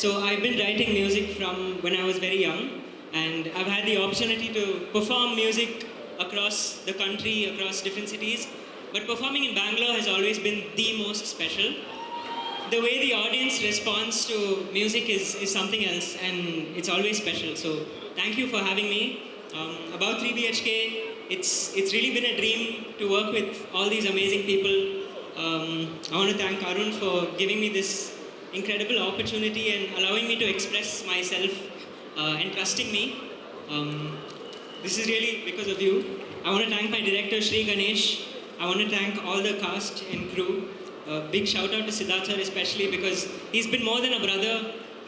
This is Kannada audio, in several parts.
So I've been writing music from when I was very young, and I've had the opportunity to perform music across the country, across different cities. But performing in Bangalore has always been the most special. The way the audience responds to music is something else, and it's always special. So thank you for having me. About 3BHK, it's really been a dream to work with all these amazing people. I want to thank Arun for giving me this incredible opportunity and allowing me to express myself and trusting me. This is really because of you. I want to thank my director Sri Ganesh. I want to thank all the cast and crew. Big shout out to Siddharth sir especially, because he's been more than a brother.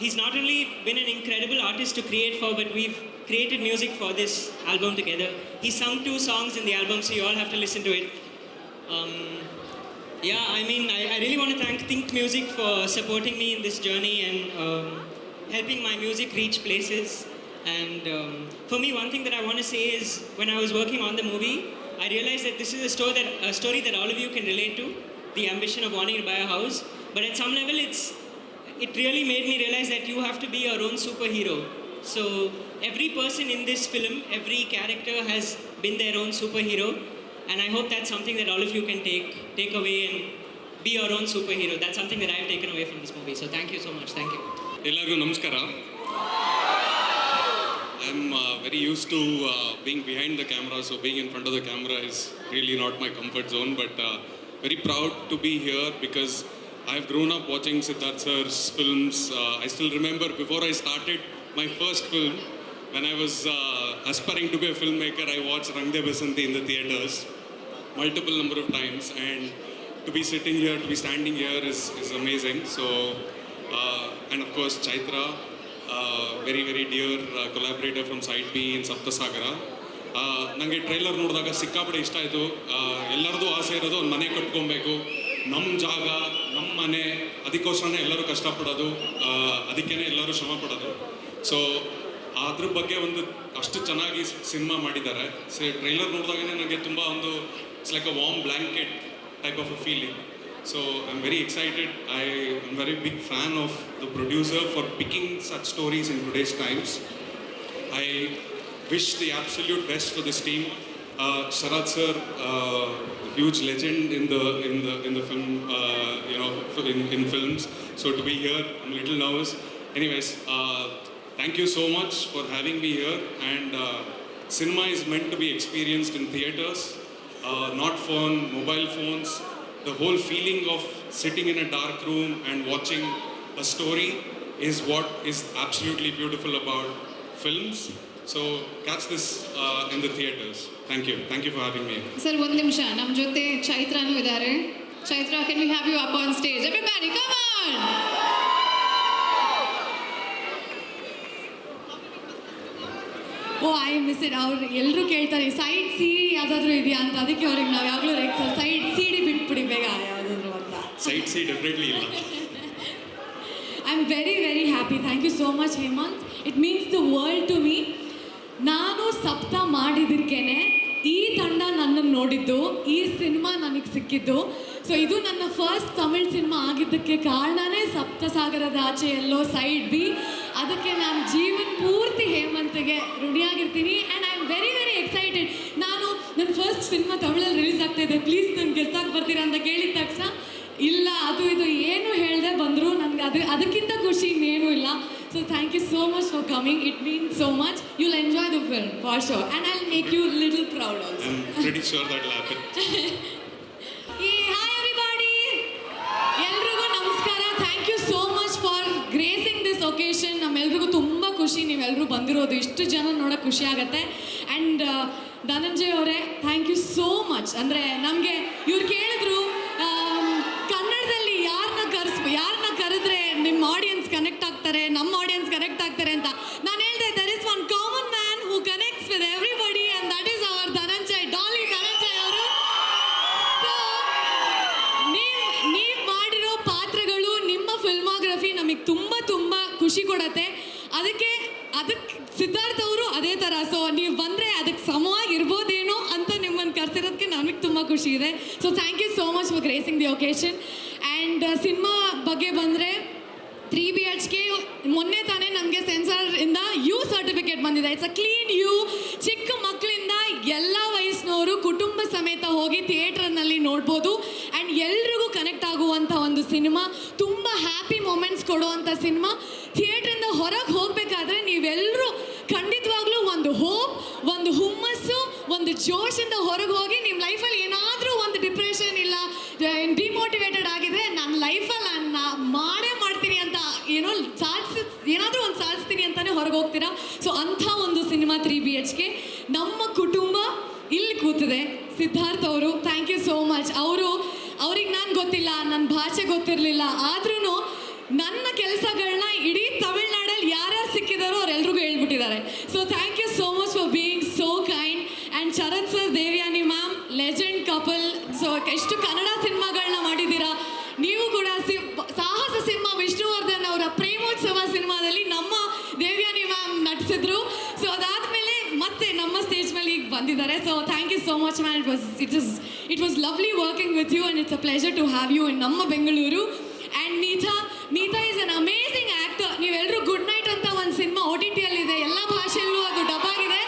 He's not only been an incredible artist to create for, but we've created music for this album together. He sung 2 songs in the album, so you all have to listen to it. I really want to thank Think Music for supporting me in this journey and helping my music reach places. And for me, one thing that I want to say is, when I was working on the movie, I realized that this is a story that all of you can relate to, the ambition of wanting to buy a house. But at some level, it really made me realize that you have to be your own superhero. So every person in this film, every character has been their own superhero. And I hope that's something that all of you can take away and be your own superhero. That's something that I've taken away from this movie. So thank you so much. Thank you. Ellargu namaskara. I'm very used to being behind the camera, so being in front of the camera is really not my comfort zone. But very proud to be here because I've grown up watching Siddharth sir's films. I still remember before I started my first film, when I was aspiring to be a filmmaker, I watched Rang De Basanti in the theatres multiple number of times, and to be sitting here, to be standing here is amazing. So, and of course Chaitra, very very dear collaborator from Side B in Saptasagara. ನನಗೆ ಟ್ರೈಲರ್ ನೋಡಿದಾಗ ಸಿಕ್ಕಾಪಟ್ಟೆ ಇಷ್ಟ ಆಯಿತು. ಎಲ್ಲರದು ಆಸೆ ಇರೋದು ಒಂದು ಮನೆ ಕಟ್ಕೊಬೇಕು, ನಮ್ಮ ಜಾಗ ನಮ್ಮ ಮನೆ, ಅದಕ್ಕೋಸ್ಕರನೇ ಎಲ್ಲರೂ ಕಷ್ಟಪಡೋದು, ಅದಕ್ಕೇ ಎಲ್ಲರೂ ಶ್ರಮ ಪಡೋದು. ಸೊ ಅದ್ರ ಬಗ್ಗೆ ಒಂದು ಅಷ್ಟು ಚೆನ್ನಾಗಿ ಸಿನಿಮಾ ಮಾಡಿದ್ದಾರೆ. ಟ್ರೈಲರ್ ನೋಡಿದಾಗೇ ನನಗೆ ತುಂಬ ಒಂದು it's like a warm blanket type of a feeling. So I'm very excited. I'm very big fan of the producer for picking such stories in today's times. I wish the absolute best for this team. Sharath sir, huge legend in the film, in films. So to be here, I'm a little nervous. Anyways, thank you so much for having me here. And cinema is meant to be experienced in theaters, not on mobile phones. The whole feeling of sitting in a dark room and watching a story is what is absolutely beautiful about films. So catch this in the theaters. Thank you for having me. Sir, one ನಿಮಿಷ, ನಮ್ಮ ಜೊತೆ ಚೈತ್ರನೂ ಇದ್ದಾರೆ. Chaitra, can we have you up on stage? Everybody, come on! I miss it. ಅವ್ರು ಎಲ್ಲರೂ ಕೇಳ್ತಾರೆ ಸೈಡ್ ಸಿ ಯಾವುದಾದ್ರೂ ಇದೆಯಾ ಅಂತ, ಅದಕ್ಕೆ ಅವ್ರಿಗೆ ನಾವು ಯಾವಾಗಲೂ ಲೈಕ್ ಸೈಡ್ ಸಿಡಿ ಬಿಟ್ಬಿಡಿ ಬೇಗ ಯಾವುದಾದ್ರು ಅಂತ. ಸೈಡ್ ಸಿ ಡೆಫಿನೆಟ್ಲಿ ಇಲ್ಲ. I am very very happy. Thank you so much Hemanth. It means the world to me. ನಾನು ಸಪ್ತ ಮಾಡಿದ್ದಕ್ಕೇನೆ ಈ ತಂಡ ನನ್ನನ್ನು ನೋಡಿದ್ದು, ಈ ಸಿನಿಮಾ ನನಗೆ ಸಿಕ್ಕಿದ್ದು. ಸೊ ಇದು ನನ್ನ ಫಸ್ಟ್ ತಮಿಳ್ ಸಿನಿಮಾ ಆಗಿದ್ದಕ್ಕೆ ಕಾರಣನೇ ಸಪ್ತಸಾಗರದ ಆಚೆ ಎಲ್ಲೋ ಸೈಡ್ ಬಿ. ಅದಕ್ಕೆ ನಾನು ಜೀವನ ಪೂರ್ತಿ ಹೇಮಂತ್ಗೆ ಋಣಿಯಾಗಿರ್ತೀನಿ. And I am very very excited. ನಾನು ನನ್ನ ಫಸ್ಟ್ ಸಿನಿಮಾ ತಮಿಳಲ್ಲಿ ರಿಲೀಸ್ ಆಗ್ತಾಯಿದೆ, ಪ್ಲೀಸ್ ನನಗೆ ಗೆಸ್ಟಾಗಿ ಬರ್ತೀರಾ ಅಂತ ಕೇಳಿದ ತಕ್ಷಣ ಇಲ್ಲ ಅದು ಇದು ಏನು ಹೇಳಿದೆ ಬಂದರು. ನನಗೆ ಅದಕ್ಕಿಂತ ಖುಷಿ ಇನ್ನೇನೂ ಇಲ್ಲ. So thank you so much for coming. It means so much. You'll enjoy the film for sure, and I'll make you a little proud also. I'm pretty sure that'll happen. Hey, hi everybody. Elrigu namaskara. Thank you so much for gracing this occasion. ನಮ್ಮೆಲ್ರಿಗೂ ತುಂಬ ಖುಷಿ ನೀವೆಲ್ಲರೂ ಬಂದಿರೋದು. ಇಷ್ಟು ಜನ ನೋಡೋಕೆ ಖುಷಿ ಆಗುತ್ತೆ. ಆ್ಯಂಡ್ ಧನಂಜಯ್ ಅವರೇ, ಥ್ಯಾಂಕ್ ಯು ಸೋ ಮಚ್. ಅಂದರೆ ನಮಗೆ ಇವ್ರು ಕೇಳಿದ್ರು ಕನ್ನಡದಲ್ಲಿ ಯಾರನ್ನ ಕರೆದ್ರೆ ನಿಮ್ಮ ಆಡಿಯನ್ಸ್ ಕನೆಕ್ಟ್ ಆಗ್ತಾರೆ, ನಮ್ಮ ಆಡಿಯನ್ಸ್ ಕನೆಕ್ಟ್ ಆಗ್ತಾರೆ ಅಂತ. ನಾನು ಹೇಳಿದೆ there is one common man who connects with everybody, and that is our Dhananjay, Daali Dhananjay ಅವರು. ಸೊ ನೀವು ಮಾಡಿರೋ ಪಾತ್ರಗಳು, ನಿಮ್ಮ ಫಿಲ್ಮೋಗ್ರಫಿ ನಮಗೆ ತುಂಬ ತುಂಬ ಖುಷಿ ಕೊಡುತ್ತೆ. ಅದಕ್ಕೆ ಸಿದ್ಧಾರ್ಥ್ ಅವರು ಅದೇ ಥರ. ಸೊ ನೀವು ಬಂದರೆ ಅದಕ್ಕೆ ಸಮವಾಗಿರ್ಬೋದೇನೋ ಅಂತ ನಿಮ್ಮನ್ನು ಕರೆಸಿರೋದಕ್ಕೆ ನಮಗೆ ತುಂಬ ಖುಷಿ ಇದೆ. So thank you so much for gracing the occasion. And cinema ಬಗ್ಗೆ ಬಂದರೆ 3BHK ಮೊನ್ನೆ ತಾನೇ ನಮಗೆ ಸೆನ್ಸಾರ್ ಇಂದ ಯು ಸರ್ಟಿಫಿಕೇಟ್ ಬಂದಿದೆ. It's a clean U. ಚಿಕ್ಕ ಮಕ್ಕಳಿಂದ ಎಲ್ಲ ವಯಸ್ಸಿನವರು ಕುಟುಂಬ ಸಮೇತ ಹೋಗಿ ಥಿಯೇಟರ್ನಲ್ಲಿ ನೋಡ್ಬೋದು. ಆ್ಯಂಡ್ ಎಲ್ರಿಗೂ ಕನೆಕ್ಟ್ ಆಗುವಂಥ ಒಂದು ಸಿನಿಮಾ, ತುಂಬ ಹ್ಯಾಪಿ ಮೂಮೆಂಟ್ಸ್ ಕೊಡುವಂಥ ಸಿನಿಮಾ. ಥಿಯೇಟ್ರಿಂದ ಹೊರಗೆ ಹೋಗಬೇಕಾದ್ರೆ ನೀವೆಲ್ಲರೂ ಖಂಡಿತವಾಗ್ಲೂ ಒಂದು ಹೋಪ್, ಒಂದು ಹುಮ್ಮಸ್ಸು, ಒಂದು ಜೋಶಿಂದ ಹೊರಗೆ ಹೋಗಿ ನಿಮ್ಮ ಲೈಫಲ್ಲಿ ಏನಾದರೂ ಒಂದು ಡಿಪ್ರೆಷನ್ ಇಲ್ಲ ಡಿಮೋಟಿವೇಟೆಡ್ ಆಗಿದ್ರೆ ನನ್ನ ಲೈಫಲ್ಲಿ ನಾನು ಮಾಡೇ ಮಾಡ್ತೀನಿ ಅಂತ ಏನಾದರೂ ಒಂದು ಸಾಧಿಸ್ತೀನಿ ಅಂತಲೇ ಹೊರಗೆ ಹೋಗ್ತೀರಾ. ಸೊ ಅಂಥ ಒಂದು ಸಿನಿಮಾ 3 BHK. ನಮ್ಮ ಕುಟುಂಬ ಇಲ್ಲಿ ಕೂತಿದೆ. ಸಿದ್ಧಾರ್ಥ್ ಅವರು, ಥ್ಯಾಂಕ್ ಯು ಸೋ ಮಚ್. ಅವ್ರಿಗೆ ನಾನು ಗೊತ್ತಿಲ್ಲ, ನನ್ನ ಭಾಷೆ ಗೊತ್ತಿರಲಿಲ್ಲ, ಆದ್ರೂ ನನ್ನ ಕೆಲಸಗಳನ್ನ ಇಡೀ ತಮಿಳ್ನಾಡಲ್ಲಿ ಯಾರ್ಯಾರು ಸಿಕ್ಕಿದಾರೋ ಅವರೆಲ್ರಿಗೂ ಹೇಳ್ಬಿಟ್ಟಿದ್ದಾರೆ. So thank you so much for being so kind. And Sharath sir, Devyani ma'am, legend couple. So ಎಷ್ಟು ಕನ್ನಡ ಸಿನಿಮಾಗಳನ್ನ ಮಾಡಿದ್ದೀರಾ. ನೀವು ಕೂಡ ಸಾಹಸ ಸಿಂಹ ವಿಷ್ಣುವರ್ಧನ್ ಅವರ ಪ್ರೇಮೋತ್ಸವ ಸಿನಿಮಾದಲ್ಲಿ ನಮ್ಮ ದೇವ್ಯಾನಿ ಮ್ಯಾಮ್ ನಟಿಸಿದ್ರು. ಸೊ ಅದಾದಮೇಲೆ ಮತ್ತೆ ನಮ್ಮ ಸ್ಟೇಜ್ ಮೇಲೆ ಈಗ ಬಂದಿದ್ದಾರೆ. So thank you so much ma'am. It was lovely working with you and it's a pleasure to have you in ನಮ್ಮ Bengaluru. And Neetha is an amazing actor. ನೀವೆಲ್ಲರೂ ಗುಡ್ ನೈಟ್ ಅಂತ ಒಂದು ಸಿನಿಮಾ OTTಯಲ್ಲಿದೆ, ಎಲ್ಲ ಭಾಷೆಯಲ್ಲೂ ಅದು ಡಬ್ ಆಗಿದೆ.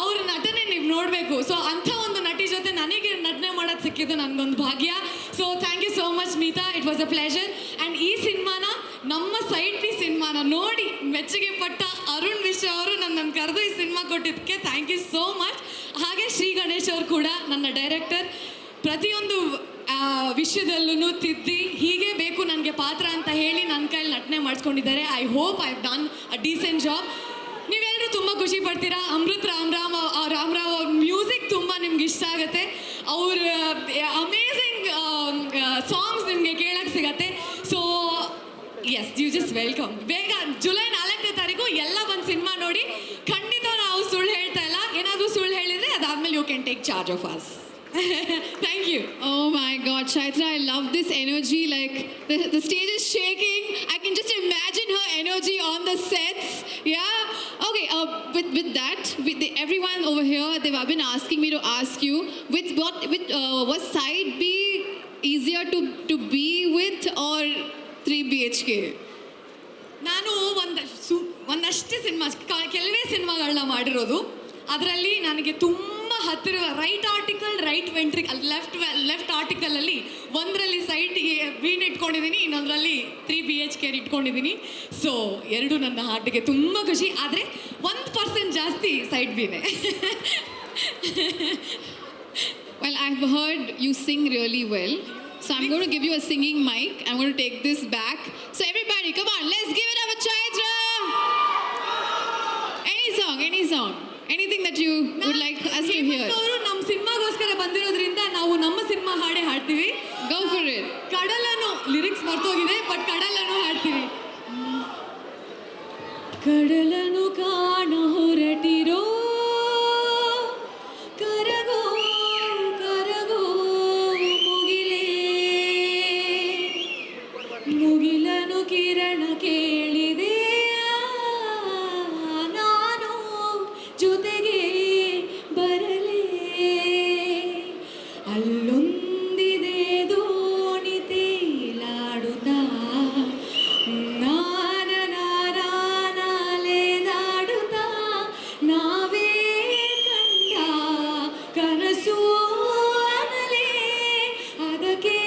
ಅವ್ರ ನಟನೆ ನೀವು ನೋಡಬೇಕು. ಸೊ ಅಂಥ ಒಂದು ನಟಿ ಜೊತೆ ನನಗೆ ನಟನೆ ಮಾಡೋದು ಸಿಕ್ಕಿದ್ದು ನನಗೊಂದು ಭಾಗ್ಯ. So thank you so much Neetha, it was a pleasure. And ಈ ಸಿನಿಮಾನ, ನಮ್ಮ ಸೈಡ್ ಪಿ ಸಿನಿಮಾನ ನೋಡಿ ಮೆಚ್ಚುಗೆ ಪಟ್ಟ ಅರುಣ್ ವಿಶ್ವ ಅವರು ನನ್ನನ್ನು ಕರೆದು ಈ ಸಿನಿಮಾ ಕೊಟ್ಟಿದ್ದಕ್ಕೆ ಥ್ಯಾಂಕ್ ಯು ಸೋ ಮಚ್. ಹಾಗೆ ಶ್ರೀ ಗಣೇಶ್ ಅವರು ಕೂಡ ನನ್ನ ಡೈರೆಕ್ಟರ್. ಪ್ರತಿಯೊಂದು ವಿಷಯದಲ್ಲೂ ತಿದ್ದಿ ಹೀಗೆ ಬೇಕು ನನಗೆ ಪಾತ್ರ ಅಂತ ಹೇಳಿ ನನ್ನ ಕೈಲಿ ನಟನೆ ಮಾಡಿಸ್ಕೊಂಡಿದ್ದಾರೆ. I hope I have done a decent job. ನೀವೆಲ್ಲರೂ ತುಂಬ ಖುಷಿ ಪಡ್ತೀರಾ. ಅಮೃತ್ ರಾಮರಾವ್ ಅವ್ರ ಮ್ಯೂಸಿಕ್ ತುಂಬ ನಿಮ್ಗೆ ಇಷ್ಟ ಆಗುತ್ತೆ. ಅವ್ರ ಅಮೇಝಿಂಗ್ ಸಾಂಗ್ಸ್ ನಿಮಗೆ ಕೇಳಕ್ಕೆ ಸಿಗತ್ತೆ. So yes, you just welcome. ಬೇಗ ಜುಲೈ 4ನೇ ತಾರೀಕು ಎಲ್ಲ ಬಂದು ಸಿನಿಮಾ ನೋಡಿ. ಖಂಡಿತ ನಾವು ಸುಳ್ಳು ಹೇಳ್ತಾ ಇಲ್ಲ. ಏನಾದರೂ ಸುಳ್ಳು ಹೇಳಿದರೆ ಅದಾದಮೇಲೆ you can take charge of us. Thank you. Oh my God, Chaitra, I love this energy. Like the stage is shaking. I can just imagine her energy on the sets. Yeah. Okay. With that, everyone over here, they've been asking me to ask you, was side B easier to be with or 3 BHK? ನಾನು ಒಂದಷ್ಟೇ ಕೆಲವೇ ಸಿನಿಮಾಗಳನ್ನ ಮಾಡಿರೋದು. ಅದರಲ್ಲಿ ನನಗೆ ತುಂಬ ಹತ್ತಿರ right auricle, right ventricle, left ಆರ್ಟಿಕಲಲ್ಲಿ ಒಂದರಲ್ಲಿ ಸೈಡ್ಗೆ ಬೀನ್ ಇಟ್ಕೊಂಡಿದ್ದೀನಿ, ಇನ್ನೊಂದರಲ್ಲಿ 3 BHK ಇಟ್ಕೊಂಡಿದ್ದೀನಿ. ಸೊ ಎರಡು ನನ್ನ ಹಾರ್ಟಿಗೆ ತುಂಬ ಖುಷಿ. ಆದರೆ 1% ಜಾಸ್ತಿ side ಬಿನೇ. Well, I've heard you sing really well. So I'm going to give you a singing mic. I'm going to take this back. So everybody, come on, let's give it up for Chaitra. Any song. Anything that you would like us to hear. ಅವರು ನಮ್ಮ ಸಿನಿಮಾಗೋಸ್ಕರ ಬಂದಿರೋದ್ರಿಂದ ನಾವು ನಮ್ಮ ಸಿನಿಮಾ ಹಾಡೇ ಹಾಡ್ತೀವಿ. Go for it. ಕಡಲನ್ನು ಲಿರಿಕ್ಸ್ ಮರ್ತೋಗಿದೆ, ಬಟ್ ಕಡಲನ್ನು ಹಾಡ್ತೀವಿ. ಕಡಲನ್ನು ಕಾಣ ಹೊರಟಿರೋ ಕರಗೋ ಕರಗೋ ಮುಗಿಲೇ, ಮುಗಿಲನು ಕಿರಣ ಕೇಳಿದೆ ನಾನು ಜೊತೆಗೆ ಬರಲೇ, ಅಲ್ಲೊಂದಿದೆ ದೋಣಿ ತೇಲಾಡುತ್ತಾ ನಾಲೆದಾಡುತ್ತಾ ನಾವೇ ಕಂಡ ಕನಸು ಅನಲೇ, ಅದಕ್ಕೆ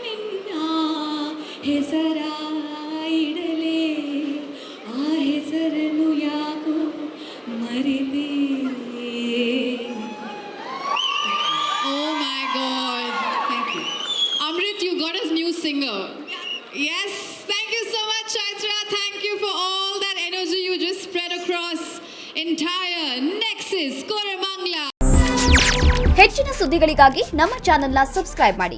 ನಿನ್ನ ಹೆಸರ ಇಡಲೇ, ಆ ಹೆಸರನ್ನು ಯಾಕೋ ಮರಿದೆ. Oh my God. Thank you. Amrit, you got us new singer. Yes. Thank you so much, Chaitra. Thank you for all that energy you just spread across entire Nexus, Koramangala. ಹೆಚ್ಚಿನ ಸುದ್ದಿಗಳಿಗಾಗಿ ನಮ್ಮ ಚಾನೆಲ್ನ ಸಬ್ಸ್ಕ್ರೈಬ್ ಮಾಡಿ.